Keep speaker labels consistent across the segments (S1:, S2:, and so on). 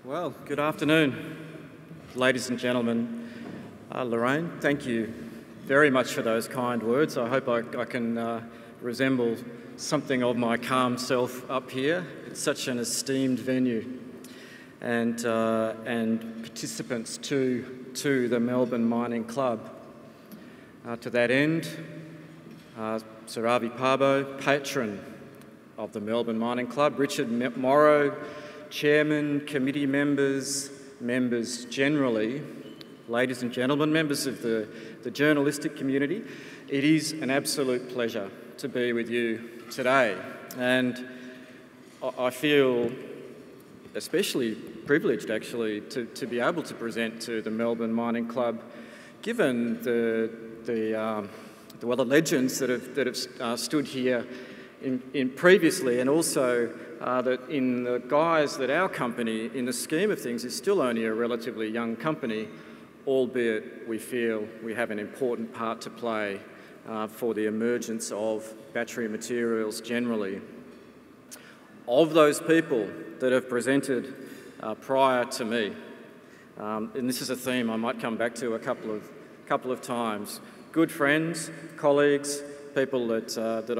S1: Well, good afternoon, ladies and gentlemen. Lorraine, thank you very much for those kind words. I hope I can resemble something of my calm self up here. It's such an esteemed venue, and participants to the Melbourne Mining Club. To that end, Sir Avi Parbo, patron of the Melbourne Mining Club, Richard Morrow, chairman, committee members, members generally, ladies and gentlemen, members of the journalistic community, it is an absolute pleasure to be with you today. And I feel especially privileged, actually, to be able to present to the Melbourne Mining Club, given the legends that have stood here in previously, and also that in the guise that our company, in the scheme of things, is still only a relatively young company, albeit we feel we have an important part to play for the emergence of battery materials generally. Of those people that have presented prior to me, and this is a theme I might come back to a couple of times, good friends, colleagues, people that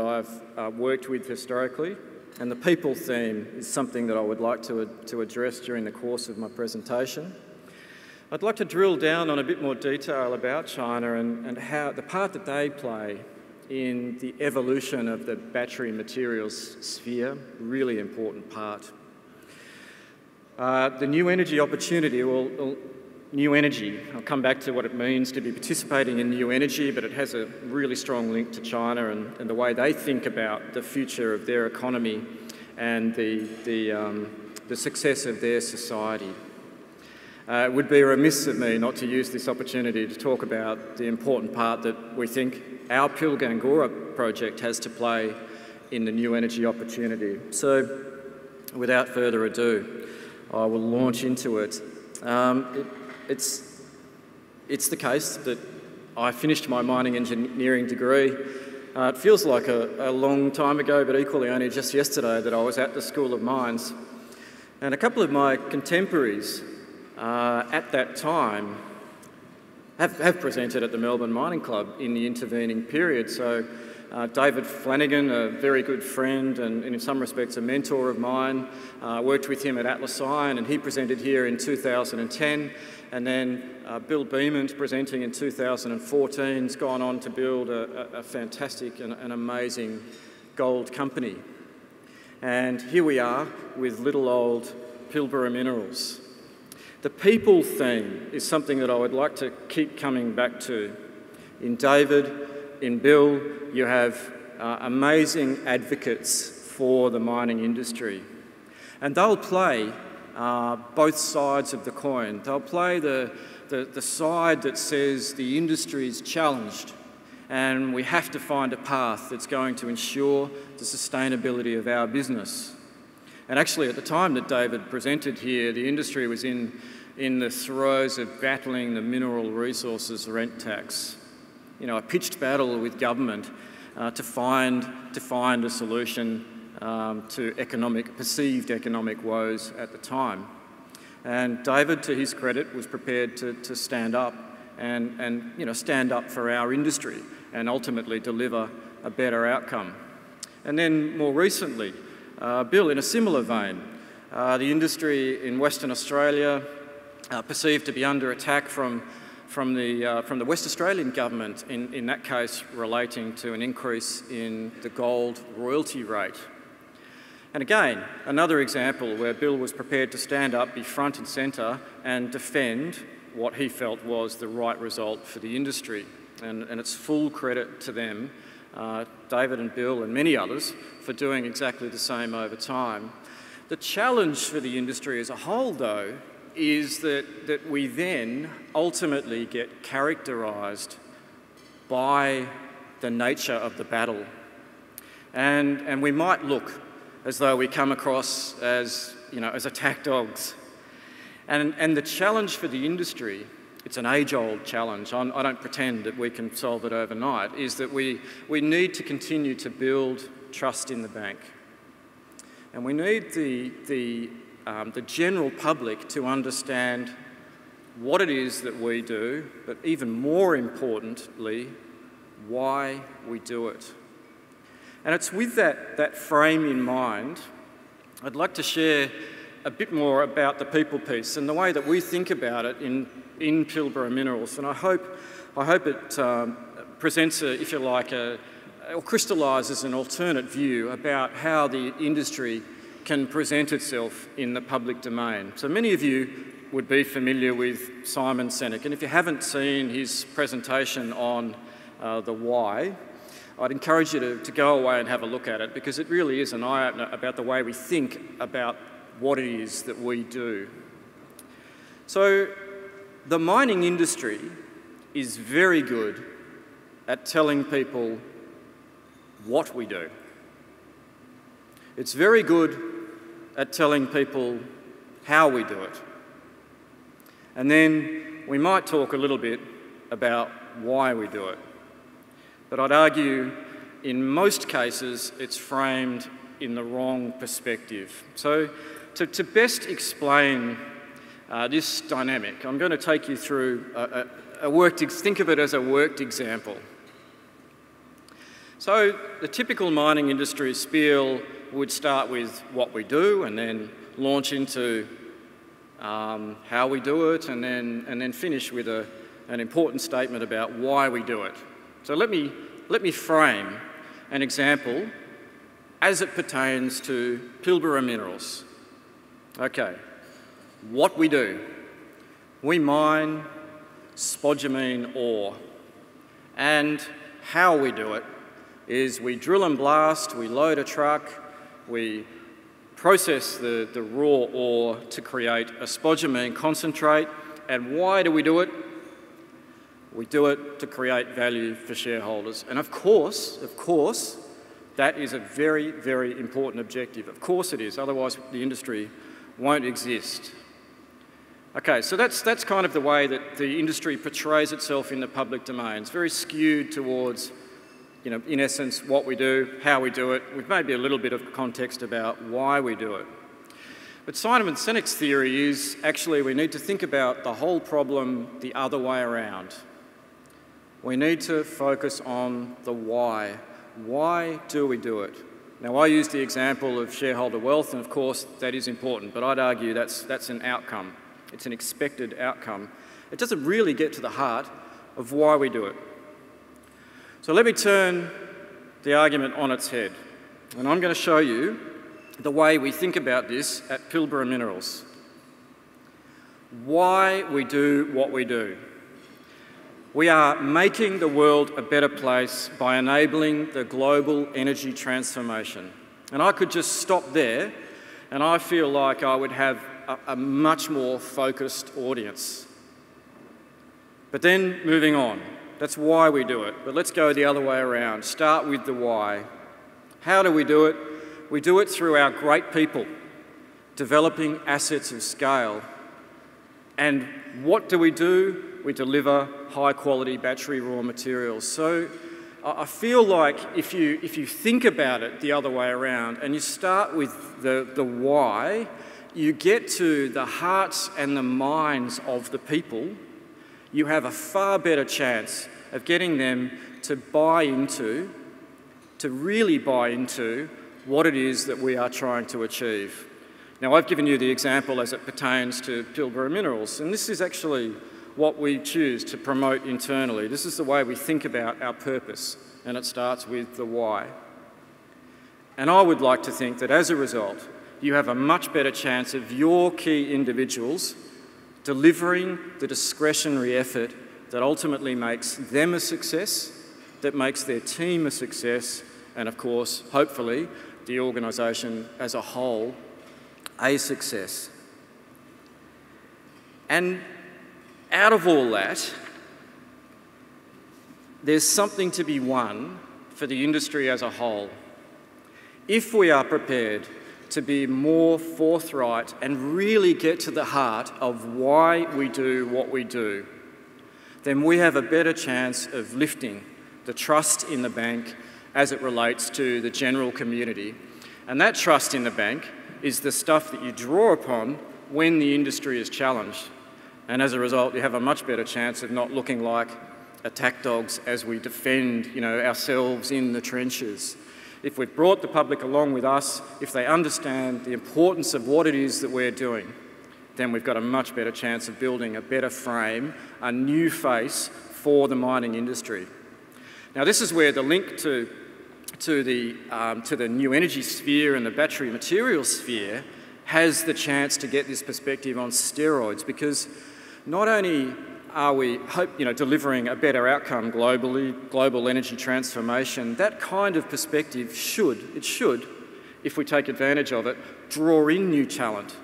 S1: I've worked with historically, and the people theme is something that I would like to address during the course of my presentation. I'd like to drill down on a bit more detail about China and how the part that they play in the evolution of the battery materials sphere, really important part. The new energy opportunity, new energy, I'll come back to what it means to be participating in new energy, but it has a really strong link to China and the way they think about the future of their economy and the success of their society. It would be remiss of me not to use this opportunity to talk about the important part that we think our Pilbara project has to play in the new energy opportunity. So, without further ado, I will launch into it. It's the case that I finished my mining engineering degree. It feels like a long time ago, but equally only just yesterday that I was at the School of Mines. And a couple of my contemporaries at that time have presented at the Melbourne Mining Club in the intervening period. So David Flanagan, a very good friend and in some respects a mentor of mine, worked with him at Atlas Iron, and he presented here in 2010. And then Bill Beeman's presenting in 2014. Has gone on to build a fantastic and amazing gold company. And here we are with little old Pilbara Minerals. The people theme is something that I would like to keep coming back to. In David, in Bill, you have amazing advocates for the mining industry. And they'll play both sides of the coin. They'll play the side that says the industry is challenged and we have to find a path that's going to ensure the sustainability of our business. And actually, at the time that David presented here, the industry was in the throes of battling the mineral resources rent tax. You know, a pitched battle with government to find a solution to perceived economic woes at the time. And David, to his credit, was prepared to stand up and stand up for our industry and ultimately deliver a better outcome. And then more recently, Bill, in a similar vein, the industry in Western Australia perceived to be under attack from the West Australian government, in that case relating to an increase in the gold royalty rate. And again, another example where Bill was prepared to stand up, be front and centre and defend what he felt was the right result for the industry. And it's full credit to them, David and Bill and many others, for doing exactly the same over time. The challenge for the industry as a whole, though, is that we then ultimately get characterised by the nature of the battle. And we might look as though we come across as attack dogs. And the challenge for the industry, it's an age-old challenge, I don't pretend that we can solve it overnight, is that we need to continue to build trust in the bank. And we need the the general public to understand what it is that we do, but even more importantly, why we do it. And it's with that frame in mind, I'd like to share a bit more about the people piece and the way that we think about it in Pilbara Minerals. And I hope it presents, if you like, or crystallises an alternate view about how the industry can present itself in the public domain. So many of you would be familiar with Simon Sinek, and if you haven't seen his presentation on the why, I'd encourage you to go away and have a look at it, because it really is an eye-opener about the way we think about what it is that we do. So the mining industry is very good at telling people what we do. It's very good at telling people how we do it. And then we might talk a little bit about why we do it. But I'd argue in most cases it's framed in the wrong perspective. So to best explain this dynamic, I'm going to take you through think of it as a worked example. So the typical mining industry spiel would start with what we do and then launch into how we do it, and then finish with an important statement about why we do it. So let me frame an example as it pertains to Pilbara Minerals. Okay, what we do. We mine spodumene ore, and how we do it is we drill and blast, we load a truck, we process the raw ore to create a spodumene concentrate. And why do we do it? We do it to create value for shareholders. And of course, that is a very, very important objective. Of course it is, otherwise the industry won't exist. Okay, so that's kind of the way that the industry portrays itself in the public domain. It's very skewed towards, in essence, what we do, how we do it, with maybe a little bit of context about why we do it. But Simon Sinek's theory is actually we need to think about the whole problem the other way around. We need to focus on the why. Why do we do it? Now, I use the example of shareholder wealth, and of course that is important, but I'd argue that's an outcome. It's an expected outcome. It doesn't really get to the heart of why we do it. So let me turn the argument on its head, and I'm going to show you the way we think about this at Pilbara Minerals. Why we do what we do. We are making the world a better place by enabling the global energy transformation. And I could just stop there, and I feel like I would have a much more focused audience. But then moving on, that's why we do it. But let's go the other way around. Start with the why. How do we do it? We do it through our great people, developing assets of scale. And what do? We deliver high-quality battery raw materials. So I feel like if you think about it the other way around and you start with the why, you get to the hearts and the minds of the people, you have a far better chance of getting them to really buy into what it is that we are trying to achieve. Now, I've given you the example as it pertains to Pilbara Minerals, and this is actually what we choose to promote internally. This is the way we think about our purpose, and it starts with the why. And I would like to think that as a result, you have a much better chance of your key individuals delivering the discretionary effort that ultimately makes them a success, that makes their team a success, and of course, hopefully, the organisation as a whole a success. And out of all that, there's something to be won for the industry as a whole. If we are prepared to be more forthright and really get to the heart of why we do what we do, then we have a better chance of lifting the trust in the bank as it relates to the general community. And that trust in the bank is the stuff that you draw upon when the industry is challenged. And as a result, you have a much better chance of not looking like attack dogs as we defend, ourselves in the trenches. If we've brought the public along with us, if they understand the importance of what it is that we're doing, then we've got a much better chance of building a better frame, a new face for the mining industry. Now, this is where the link to the new energy sphere and the battery materials sphere has the chance to get this perspective on steroids, because not only are we delivering a better outcome globally, global energy transformation, that kind of perspective should, if we take advantage of it, draw in new talent.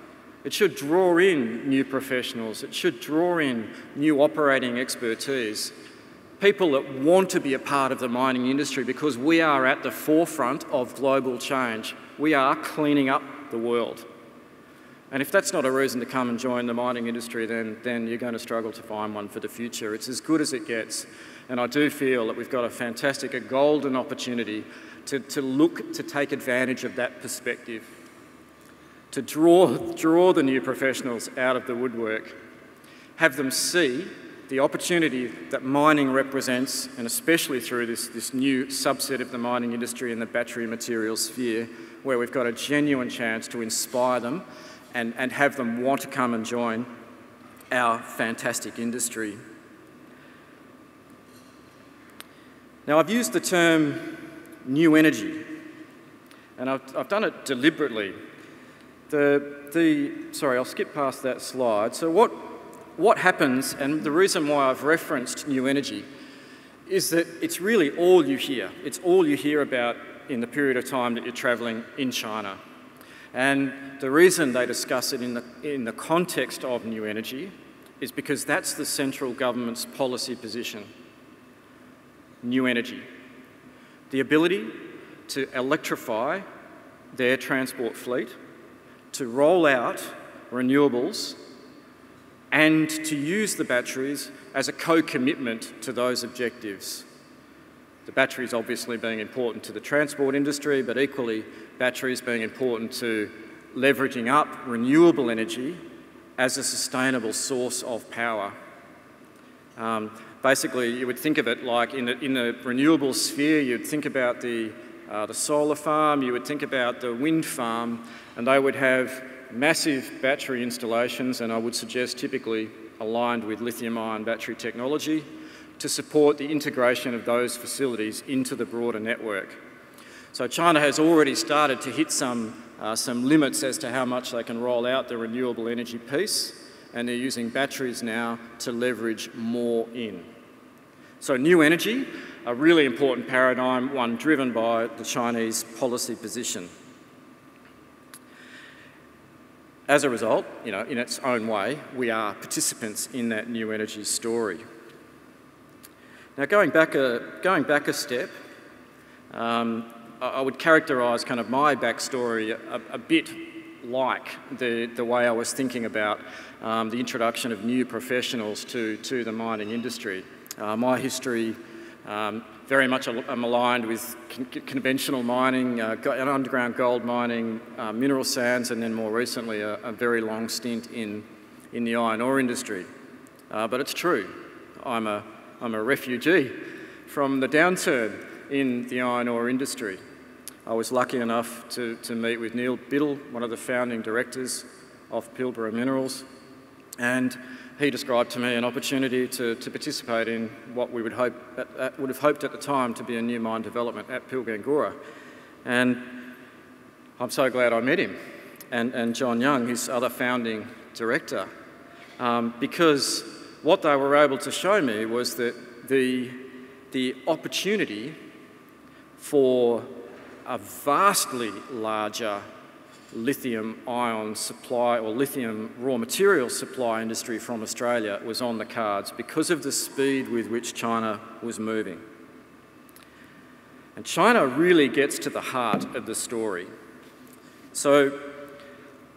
S1: It should draw in new professionals. It should draw in new operating expertise. People that want to be a part of the mining industry, because we are at the forefront of global change. We are cleaning up the world. And if that's not a reason to come and join the mining industry, then you're going to struggle to find one for the future. It's as good as it gets. And I do feel that we've got a golden opportunity to look to take advantage of that perspective, to draw the new professionals out of the woodwork, have them see the opportunity that mining represents, and especially through this new subset of the mining industry in the battery materials sphere, where we've got a genuine chance to inspire them and have them want to come and join our fantastic industry. Now, I've used the term new energy, and I've done it deliberately. Sorry, I'll skip past that slide. So what happens, and the reason why I've referenced new energy, is that it's really all you hear. It's all you hear about in the period of time that you're travelling in China. And the reason they discuss it in the context of new energy is because that's the central government's policy position. New energy. The ability to electrify their transport fleet, to roll out renewables, and to use the batteries as a co-commitment to those objectives. The batteries obviously being important to the transport industry, but equally batteries being important to leveraging up renewable energy as a sustainable source of power. Basically, you would think of it like in the renewable sphere, you'd think about the solar farm, you would think about the wind farm, and they would have massive battery installations, and I would suggest typically aligned with lithium-ion battery technology, to support the integration of those facilities into the broader network. So China has already started to hit some limits as to how much they can roll out the renewable energy piece, and they're using batteries now to leverage more in. So new energy, a really important paradigm, one driven by the Chinese policy position. As a result, in its own way, we are participants in that new energy story. Now, going back a step, I would characterise kind of my backstory a bit like the way I was thinking about the introduction of new professionals to the mining industry. My history very much aligned with conventional mining, underground gold mining, mineral sands, and then more recently a very long stint in the iron ore industry. But it's true, I'm a refugee from the downturn in the iron ore industry. I was lucky enough to meet with Neil Biddle, one of the founding directors of Pilbara Minerals, and he described to me an opportunity to participate in what we would have hoped at the time to be a new mine development at Pilgangoora. And I'm so glad I met him, and John Young, his other founding director, because what they were able to show me was that the opportunity for a vastly larger lithium-ion supply or lithium raw material supply industry from Australia was on the cards because of the speed with which China was moving. And China really gets to the heart of the story. So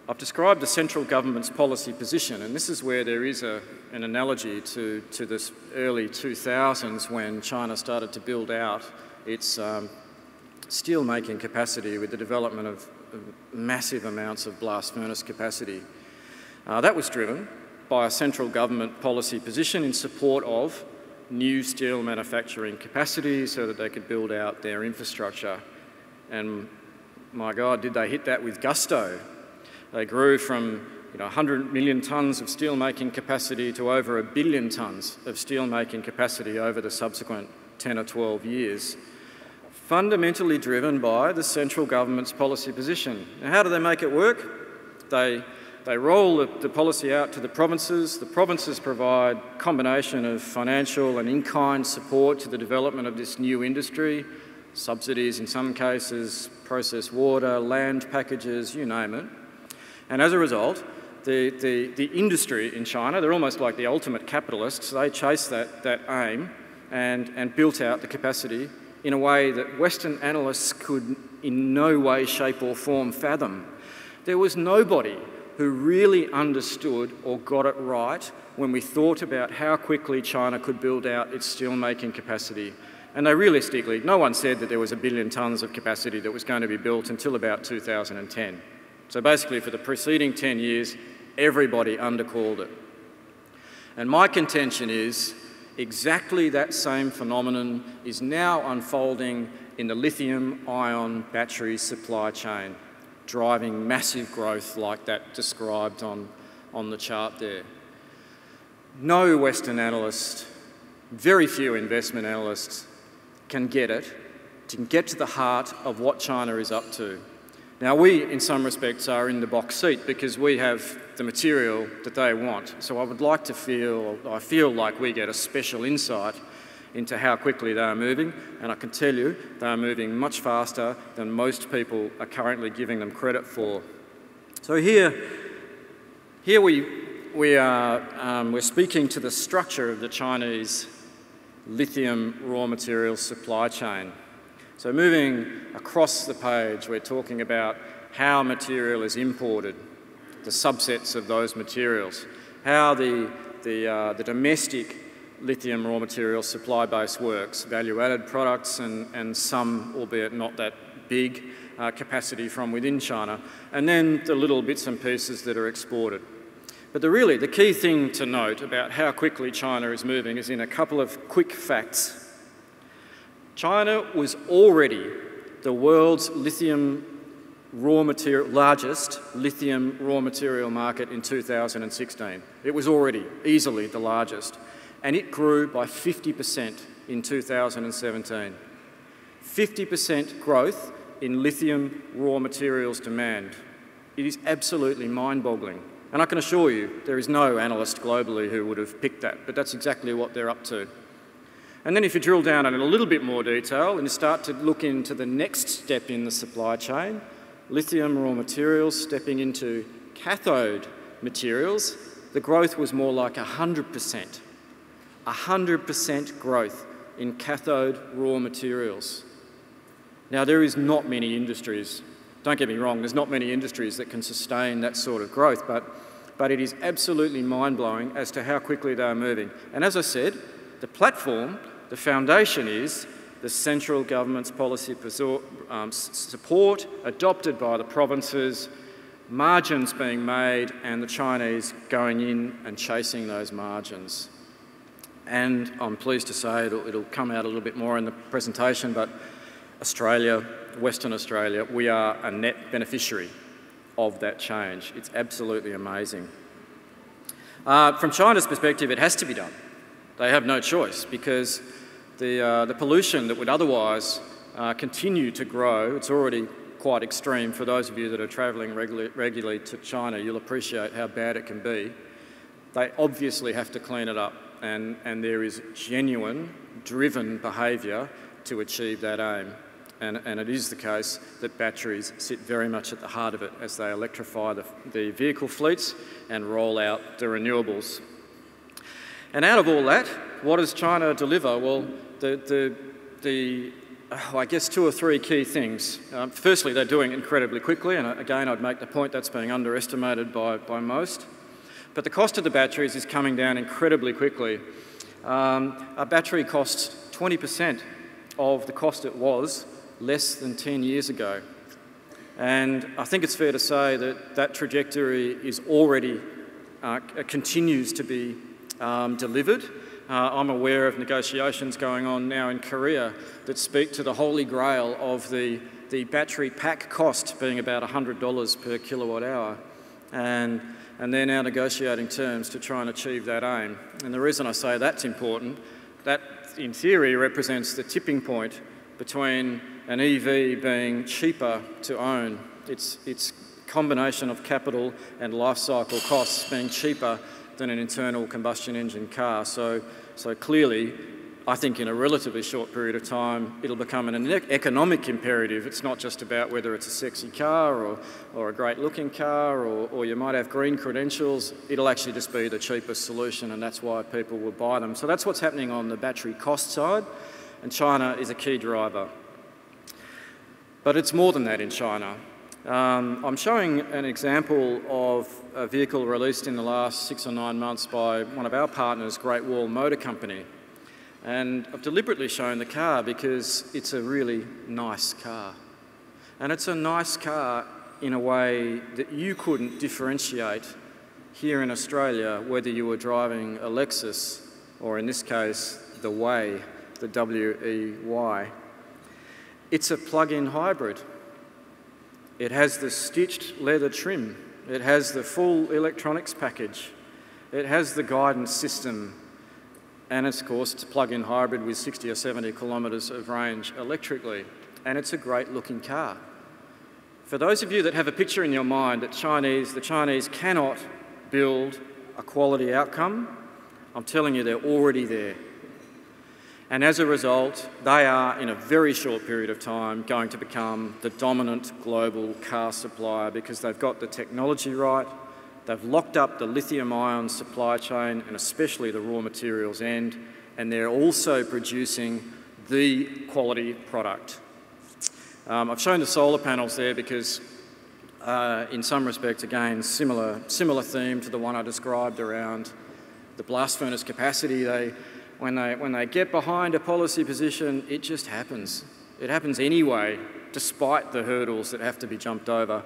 S1: I've described the central government's policy position, and this is where there is an analogy to this early 2000s when China started to build out its steel-making capacity with the development of massive amounts of blast furnace capacity. That was driven by a central government policy position in support of new steel manufacturing capacity so that they could build out their infrastructure. And my God, did they hit that with gusto. They grew from 100 million tonnes of steel-making capacity to over 1 billion tonnes of steel-making capacity over the subsequent 10 or 12 years, fundamentally driven by the central government's policy position. Now, how do they make it work? They roll the policy out to the provinces provide a combination of financial and in-kind support to the development of this new industry, subsidies in some cases, processed water, land packages, you name it. And as a result, the industry in China, they're almost like the ultimate capitalists. They chased that aim and built out the capacity in a way that Western analysts could in no way, shape or form fathom. There was nobody who really understood or got it right when we thought about how quickly China could build out its steel-making capacity. And they realistically, no one said that there was 1 billion tonnes of capacity that was going to be built until about 2010. So basically for the preceding 10 years, everybody undercalled it. And my contention is exactly that same phenomenon is now unfolding in the lithium-ion battery supply chain, driving massive growth like that described on the chart there. No Western analyst, very few investment analysts can get to the heart of what China is up to. Now we, in some respects, are in the box seat because we have the material that they want. So I would like to I feel like we get a special insight into how quickly they are moving, and I can tell you they are moving much faster than most people are currently giving them credit for. So here we're speaking to the structure of the Chinese lithium raw materials supply chain. So moving across the page, we're talking about how material is imported, the subsets of those materials, how the domestic lithium raw materials supply base works, value-added products and some, albeit not that big, capacity from within China, and then the little bits and pieces that are exported. But the key thing to note about how quickly China is moving is in a couple of quick facts. China was already the world's largest lithium raw material market in 2016. It was already easily the largest, and it grew by 50% in 2017. 50% growth in lithium raw materials demand. It is absolutely mind-boggling. And I can assure you, there is no analyst globally who would have picked that, but that's exactly what they're up to. And then if you drill down in a little bit more detail and you start to look into the next step in the supply chain, lithium raw materials stepping into cathode materials, the growth was more like 100%. 100% growth in cathode raw materials. Now, there is not many industries, don't get me wrong, there's not many industries that can sustain that sort of growth, but it is absolutely mind-blowing as to how quickly they are moving. And as I said, the platform, the foundation is the central government's policy support adopted by the provinces, margins being made, and the Chinese going in and chasing those margins. And I'm pleased to say it'll come out a little bit more in the presentation, but Australia, Western Australia, we are a net beneficiary of that change. It's absolutely amazing. From China's perspective, it has to be done. They have no choice because the pollution that would otherwise continue to grow, it's already quite extreme. For those of you that are travelling regularly to China, you'll appreciate how bad it can be. They obviously have to clean it up, and there is genuine, driven behaviour to achieve that aim. And it is the case that batteries sit very much at the heart of it as they electrify the vehicle fleets and roll out the renewables. And out of all that, what does China deliver? Well, I guess 2 or 3 key things. Firstly, they're doing it incredibly quickly, and again, I'd make the point that's being underestimated by most. But the cost of the batteries is coming down incredibly quickly. A battery costs 20% of the cost it was less than 10 years ago. And I think it's fair to say that that trajectory is already, continues to be delivered. I'm aware of negotiations going on now in Korea that speak to the holy grail of the battery pack cost being about $100 per kilowatt hour. And they're now negotiating terms to try and achieve that aim. And the reason I say that's important, that in theory represents the tipping point between an EV being cheaper to own. It's combination of capital and life cycle costs being cheaper than an internal combustion engine car. So clearly, I think in a relatively short period of time, it'll become an economic imperative. It's not just about whether it's a sexy car or a great looking car or you might have green credentials. It'll actually just be the cheapest solution, and that's why people will buy them. So that's what's happening on the battery cost side, and China is a key driver. But it's more than that in China. I'm showing an example of a vehicle released in the last 6 or 9 months by one of our partners, Great Wall Motor Company. And I've deliberately shown the car because it's a really nice car. And it's a nice car in a way that you couldn't differentiate here in Australia whether you were driving a Lexus or in this case, the Way, the W-E-Y. It's a plug-in hybrid. It has the stitched leather trim. It has the full electronics package. It has the guidance system. And of course, it's a plug-in hybrid with 60 or 70 kilometres of range electrically. And it's a great looking car. For those of you that have a picture in your mind that the Chinese cannot build a quality outcome, I'm telling you they're already there. And as a result, they are, in a very short period of time, going to become the dominant global car supplier because they've got the technology right, they've locked up the lithium-ion supply chain and especially the raw materials end, and they're also producing the quality product. I've shown the solar panels there because, in some respects, again, similar theme to the one I described around the blast furnace capacity. When they get behind a policy position, it just happens. It happens anyway, despite the hurdles that have to be jumped over.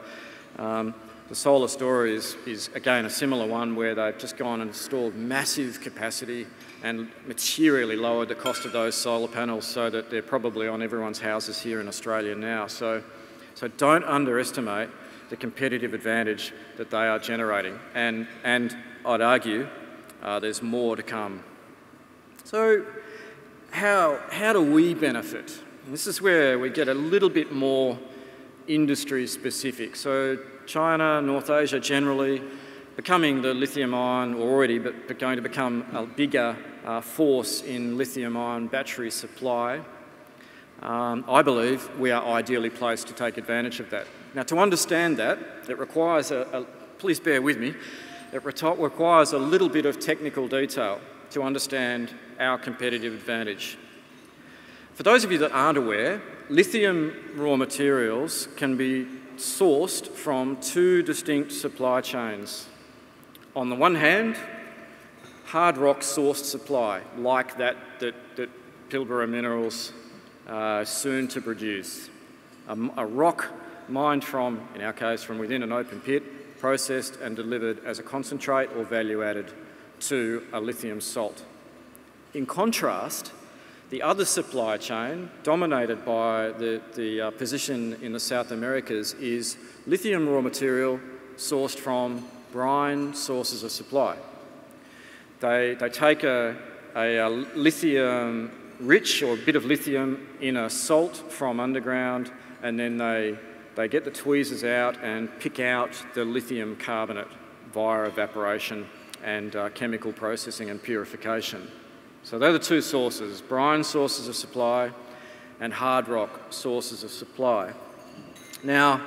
S1: The solar story is again a similar one where they've just gone and installed massive capacity and materially lowered the cost of those solar panels so that they're probably on everyone's houses here in Australia now. So don't underestimate the competitive advantage that they are generating. And I'd argue there's more to come. So how do we benefit? And this is where we get a little bit more industry specific. So China, North Asia generally, becoming the lithium-ion already, but going to become a bigger force in lithium-ion battery supply. I believe we are ideally placed to take advantage of that. Now, to understand that, it requires please bear with me, it requires a little bit of technical detail to understand our competitive advantage. For those of you that aren't aware, lithium raw materials can be sourced from two distinct supply chains. On the one hand, hard rock sourced supply, like that Pilbara Minerals soon to produce. A rock mined from, in our case, from within an open pit, processed and delivered as a concentrate or value added to a lithium salt. In contrast, the other supply chain, dominated by the position in the South Americas, is lithium raw material sourced from brine sources of supply. They take a lithium-rich or a bit of lithium in a salt from underground, and then they get the tweezers out and pick out the lithium carbonate via evaporation and chemical processing and purification. So they're the two sources, brine sources of supply and hard rock sources of supply. Now,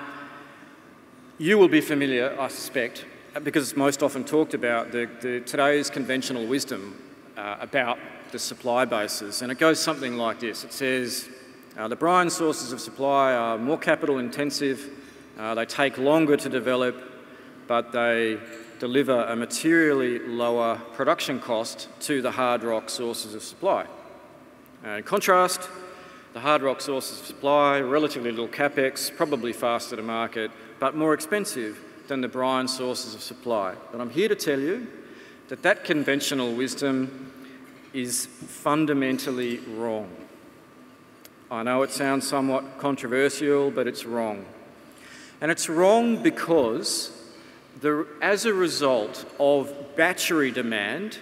S1: you will be familiar, I suspect, because it's most often talked about, today's conventional wisdom about the supply bases, and it goes something like this. It says, the brine sources of supply are more capital intensive, they take longer to develop, but they deliver a materially lower production cost to the hard rock sources of supply. In contrast, The hard rock sources of supply, relatively little capex, probably faster to market, but more expensive than the brine sources of supply. But I'm here to tell you that that conventional wisdom is fundamentally wrong. I know it sounds somewhat controversial, but it's wrong. And it's wrong because as a result of battery demand,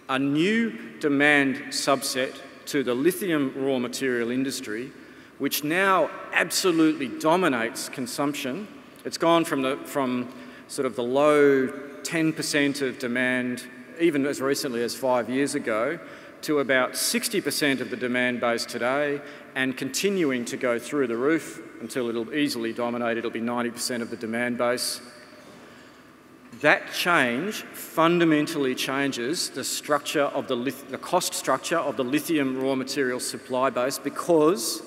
S1: a new demand subset to the lithium raw material industry, which now absolutely dominates consumption. It's gone from sort of the low 10% of demand, even as recently as 5 years ago, to about 60% of the demand base today, and continuing to go through the roof until it'll easily dominate. It'll be 90% of the demand base. That change fundamentally changes the structure of the cost structure of the lithium raw material supply base, because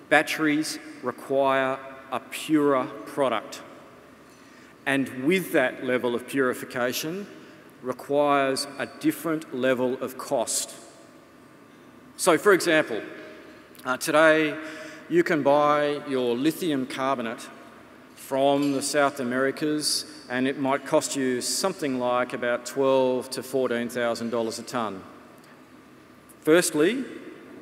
S1: batteries require a purer product. And with that level of purification requires a different level of cost. So, for example, today you can buy your lithium carbonate from the South Americas, and it might cost you something like about $12,000 to $14,000 a tonne. Firstly,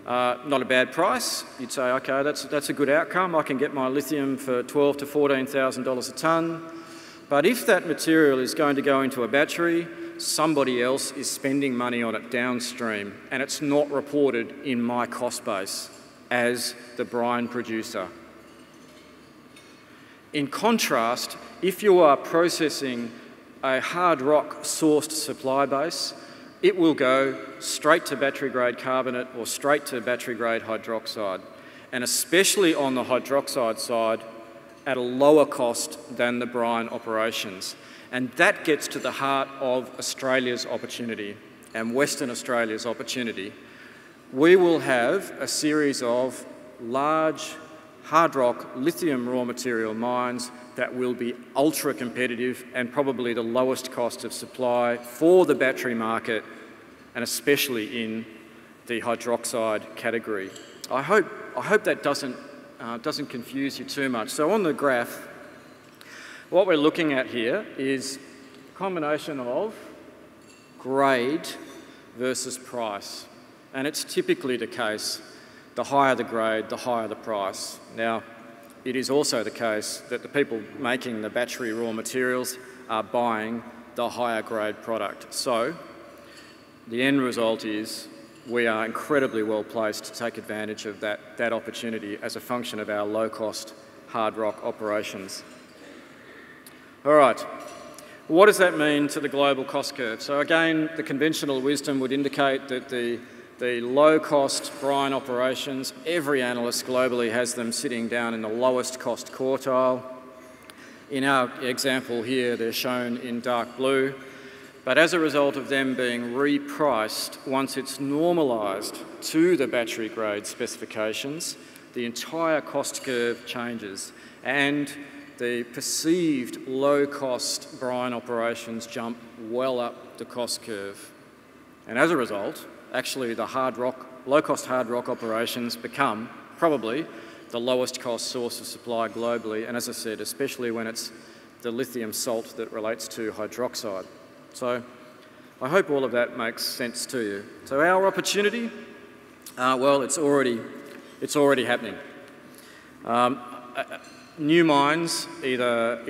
S1: not a bad price. You'd say, okay, that's a good outcome. I can get my lithium for $12,000 to $14,000 a tonne. But if that material is going to go into a battery, somebody else is spending money on it downstream, and it's not reported in my cost base as the brine producer. In contrast, if you are processing a hard rock sourced supply base, it will go straight to battery grade carbonate or straight to battery grade hydroxide, and especially on the hydroxide side at a lower cost than the brine operations. And that gets to the heart of Australia's opportunity and Western Australia's opportunity. We will have a series of large hard rock lithium raw material mines that will be ultra competitive and probably the lowest cost of supply for the battery market, and especially in the hydroxide category. I hope that doesn't confuse you too much. So on the graph, what we're looking at here is a combination of grade versus price. And it's typically the case, the higher the grade, the higher the price. Now, it is also the case that the people making the battery raw materials are buying the higher grade product. So the end result is we are incredibly well placed to take advantage of that opportunity as a function of our low-cost hard rock operations. All right, what does that mean to the global cost curve? So again, the conventional wisdom would indicate that the low-cost brine operations, every analyst globally has them sitting down in the lowest cost quartile. In our example here, they're shown in dark blue. But as a result of them being repriced, once it's normalised to the battery grade specifications, the entire cost curve changes, and the perceived low-cost brine operations jump well up the cost curve. And as a result, actually the low-cost hard rock operations become probably the lowest cost source of supply globally, and as I said, especially when it's the lithium salt that relates to hydroxide. So I hope all of that makes sense to you. So our opportunity, well, it's already happening. New mines either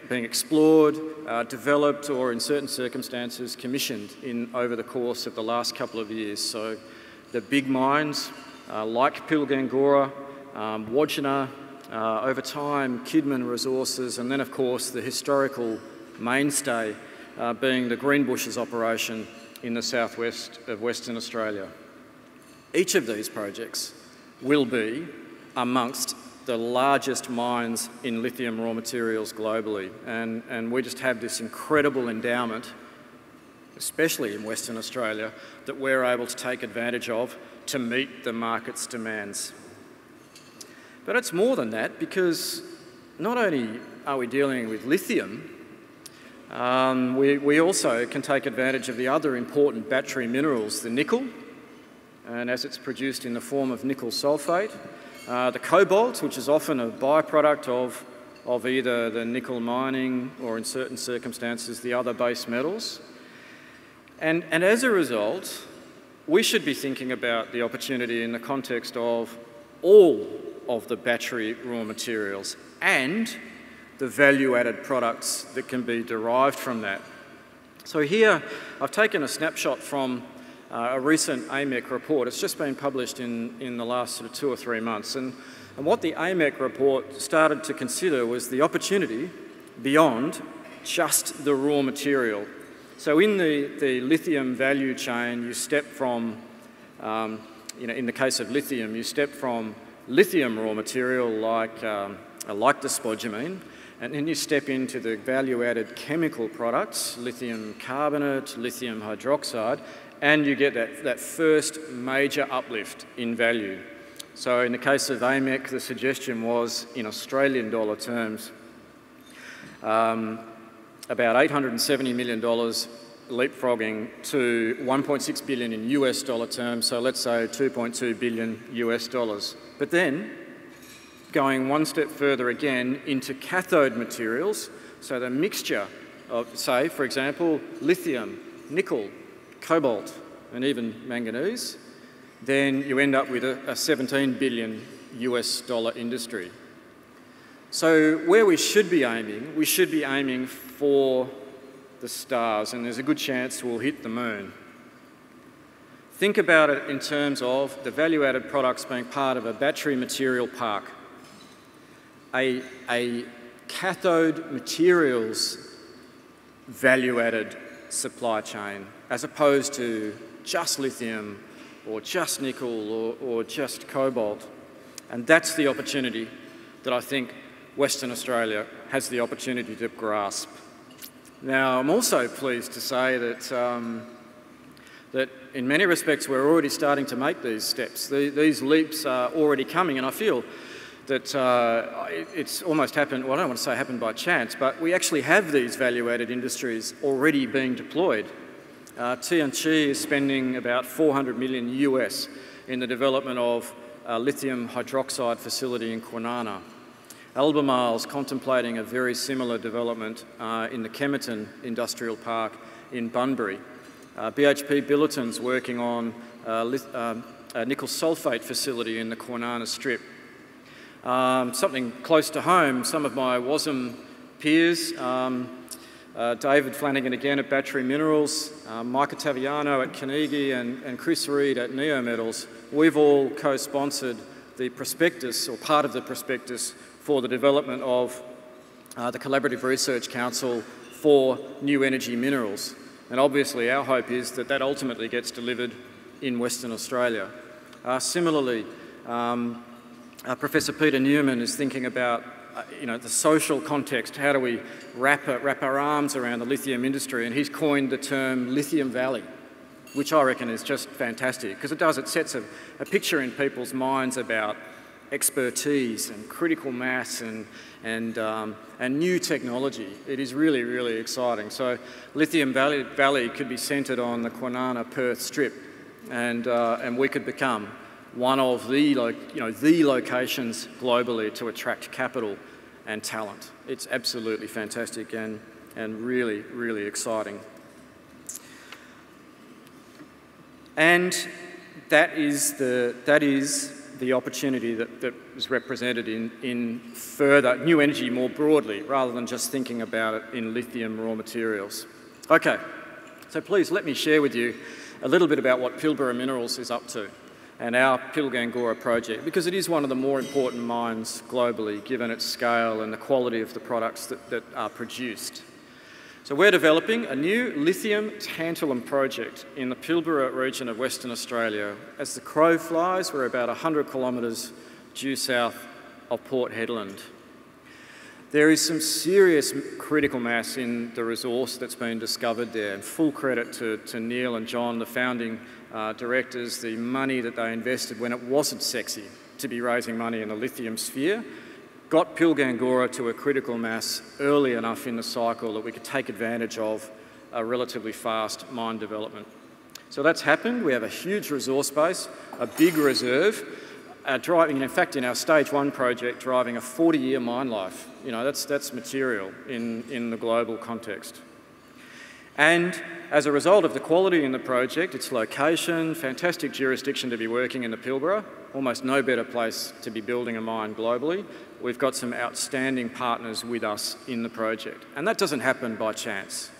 S1: being explored, developed, or in certain circumstances commissioned over the course of the last couple of years. So the big mines like Pilbara, Wodgina, over time Kidman Resources, and then of course the historical mainstay being the Greenbushes operation in the southwest of Western Australia. Each of these projects will be amongst the largest mines in lithium raw materials globally, and we just have this incredible endowment, especially in Western Australia, that we're able to take advantage of to meet the market's demands. But it's more than that, because not only are we dealing with lithium, we also can take advantage of the other important battery minerals, the nickel and as it's produced in the form of nickel sulfate, the cobalt, which is often a byproduct of either the nickel mining or in certain circumstances the other base metals. And as a result, we should be thinking about the opportunity in the context of all of the battery raw materials and the value-added products that can be derived from that. So here, I've taken a snapshot from a recent AMEC report. It's just been published in the last sort of 2 or 3 months. And what the AMEC report started to consider was the opportunity beyond just the raw material. So in the lithium value chain, you step from, in the case of lithium, you step from lithium raw material like the spodumene, and then you step into the value-added chemical products, lithium carbonate, lithium hydroxide, and you get that first major uplift in value. So in the case of AMEC, the suggestion was, in Australian dollar terms, about $870 million leapfrogging to 1.6 billion in US dollar terms, so let's say 2.2 billion US dollars. But then, going one step further again into cathode materials, so the mixture of, say, for example, lithium, nickel, cobalt, and even manganese, then you end up with a 17 billion US dollar industry. So where we should be aiming for the stars, and there's a good chance we'll hit the moon. Think about it in terms of the value-added products being part of a battery material park, a cathode materials value-added supply chain, as opposed to just lithium or just nickel or just cobalt. And that's the opportunity that I think Western Australia has the opportunity to grasp. Now, I'm also pleased to say that, that in many respects we're already starting to make these steps. These leaps are already coming, and I feel that it's almost happened, well, I don't want to say happened by chance, but we actually have these value-added industries already being deployed. Tianqi is spending about 400 million US in the development of a lithium hydroxide facility in Kwinana. Albemarle's contemplating a very similar development in the Kemerton Industrial Park in Bunbury. BHP Billiton's working on a nickel sulfate facility in the Kwinana Strip. Something close to home, some of my WASM peers, David Flanagan again at Battery Minerals, Mike Ottaviano at Carnegie and Chris Reed at Neo Metals, we've all co-sponsored the prospectus, or part of the prospectus, for the development of the Collaborative Research Council for New Energy Minerals. And obviously our hope is that that ultimately gets delivered in Western Australia. Similarly, Professor Peter Newman is thinking about the social context. How do we wrap our arms around the lithium industry? And he's coined the term Lithium Valley, which I reckon is just fantastic, because it sets a picture in people's minds about expertise and critical mass and new technology. It is really, really exciting. So Lithium Valley could be centred on the Kwinana-Perth Strip, and we could become one of the locations globally to attract capital and talent. It's absolutely fantastic and really, really exciting. And that is the opportunity that is represented in further new energy more broadly, rather than just thinking about it in lithium raw materials. Okay, so please let me share with you a little bit about what Pilbara Minerals is up to and our Pilgangoora project, because it is one of the more important mines globally, given its scale and the quality of the products that are produced. So we're developing a new lithium tantalum project in the Pilbara region of Western Australia. As the crow flies, we're about 100 kilometres due south of Port Hedland. There is some serious critical mass in the resource that's been discovered there, and full credit to Neil and John, the founding directors, the money that they invested when it wasn't sexy to be raising money in the lithium sphere, got Pilgangoora to a critical mass early enough in the cycle that we could take advantage of a relatively fast mine development. So that's happened. We have a huge resource base, a big reserve, driving, in fact, in our stage 1 project, driving a 40-year mine life. You know, that's material in the global context. And as a result of the quality in the project, its location, fantastic jurisdiction to be working in the Pilbara, almost no better place to be building a mine globally, we've got some outstanding partners with us in the project. And that doesn't happen by chance.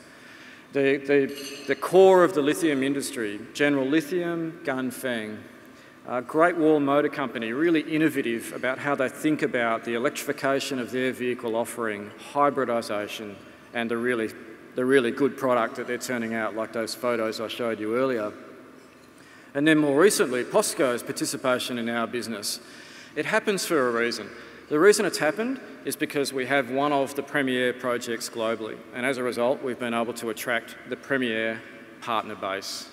S1: The core of the lithium industry, General Lithium, Ganfeng, Great Wall Motor Company, really innovative about how they think about the electrification of their vehicle offering, hybridisation, and the really good product that they're turning out, like those photos I showed you earlier. And then more recently, POSCO's participation in our business. It happens for a reason. The reason it's happened is because we have one of the premier projects globally, and as a result, we've been able to attract the premier partner base.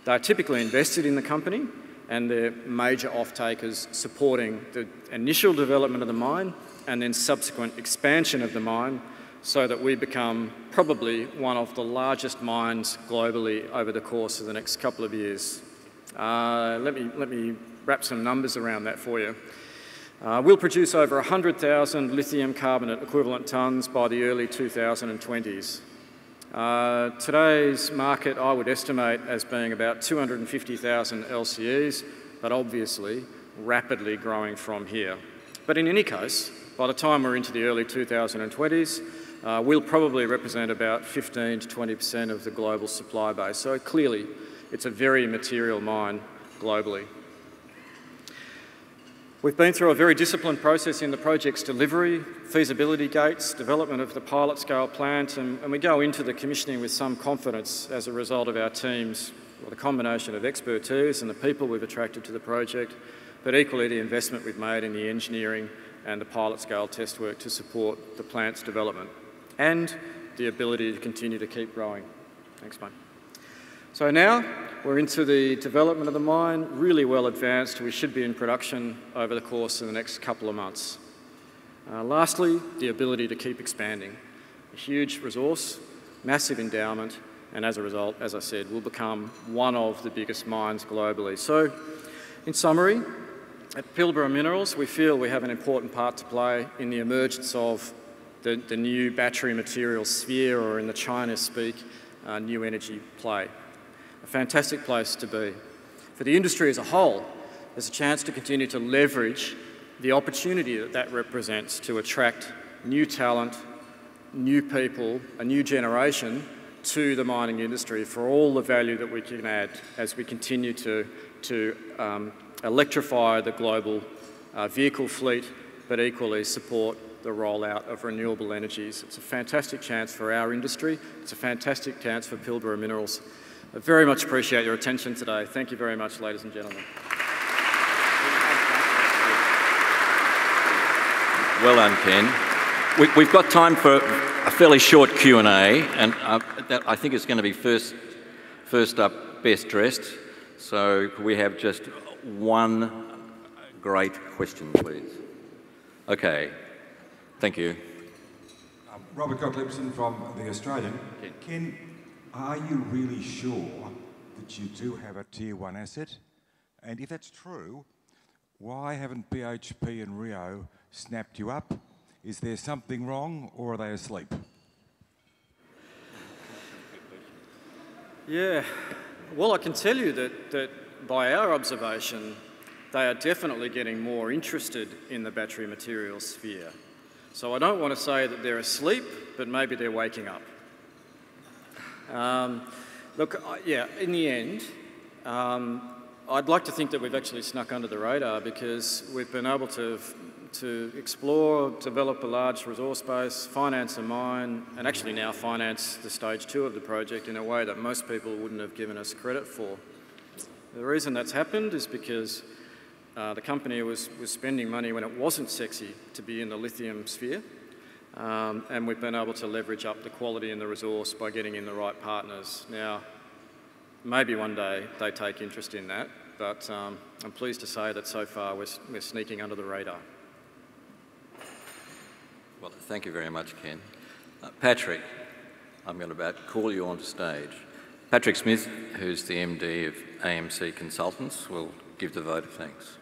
S1: They're typically invested in the company, and they're major off-takers supporting the initial development of the mine and then subsequent expansion of the mine, so that we become probably one of the largest mines globally over the course of the next couple of years. Let me wrap some numbers around that for you. We'll produce over 100,000 lithium carbonate equivalent tonnes by the early 2020s. Today's market I would estimate as being about 250,000 LCEs, but obviously rapidly growing from here. But in any case, by the time we're into the early 2020s, we'll probably represent about 15 to 20% of the global supply base. So clearly, it's a very material mine globally. We've been through a very disciplined process in the project's delivery, feasibility gates, development of the pilot scale plant, and we go into the commissioning with some confidence as a result of our teams, or the combination of expertise and the people we've attracted to the project, but equally the investment we've made in the engineering and the pilot scale test work to support the plant's development, and the ability to continue to keep growing. Thanks, mate. So now we're into the development of the mine, really well advanced. We should be in production over the course of the next couple of months. Lastly, the ability to keep expanding. A huge resource, massive endowment, and as a result, as I said, we'll become one of the biggest mines globally. So, in summary, at Pilbara Minerals, we feel we have an important part to play in the emergence of the new battery materials sphere, or in the China speak, new energy play. A fantastic place to be. For the industry as a whole, there's a chance to continue to leverage the opportunity that that represents to attract new talent, new people, a new generation to the mining industry for all the value that we can add as we continue to electrify the global vehicle fleet, but equally support the rollout of renewable energies. It's a fantastic chance for our industry. It's a fantastic chance for Pilbara Minerals. I very much appreciate your attention today. Thank you very much, ladies and gentlemen.
S2: Well done, Ken. We've got time for a fairly short Q&A, and that I think is going to be first up, best dressed. So we have just one great question, please. Okay, thank you.
S3: Robert Gottliebson from The Australian. Ken, are you really sure that you do have a Tier 1 asset? And if that's true, why haven't BHP and Rio snapped you up? Is there something wrong, or are they asleep?
S1: Yeah, well, I can tell you that by our observation, they are definitely getting more interested in the battery materials sphere. So I don't want to say that they're asleep, but maybe they're waking up. Look, yeah, in the end, I'd like to think that we've actually snuck under the radar, because we've been able to explore, develop a large resource base, finance a mine, and actually now finance the stage 2 of the project in a way that most people wouldn't have given us credit for. The reason that's happened is because the company was spending money when it wasn't sexy to be in the lithium sphere. And we've been able to leverage up the quality in the resource by getting in the right partners. Now, maybe one day they take interest in that, but I'm pleased to say that so far we're sneaking under the radar.
S2: Well, thank you very much, Ken. Patrick, I'm going to call you onto stage. Patrick Smith, who's the MD of AMC Consultants, will give the vote of thanks.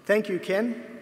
S4: Thank you, Ken.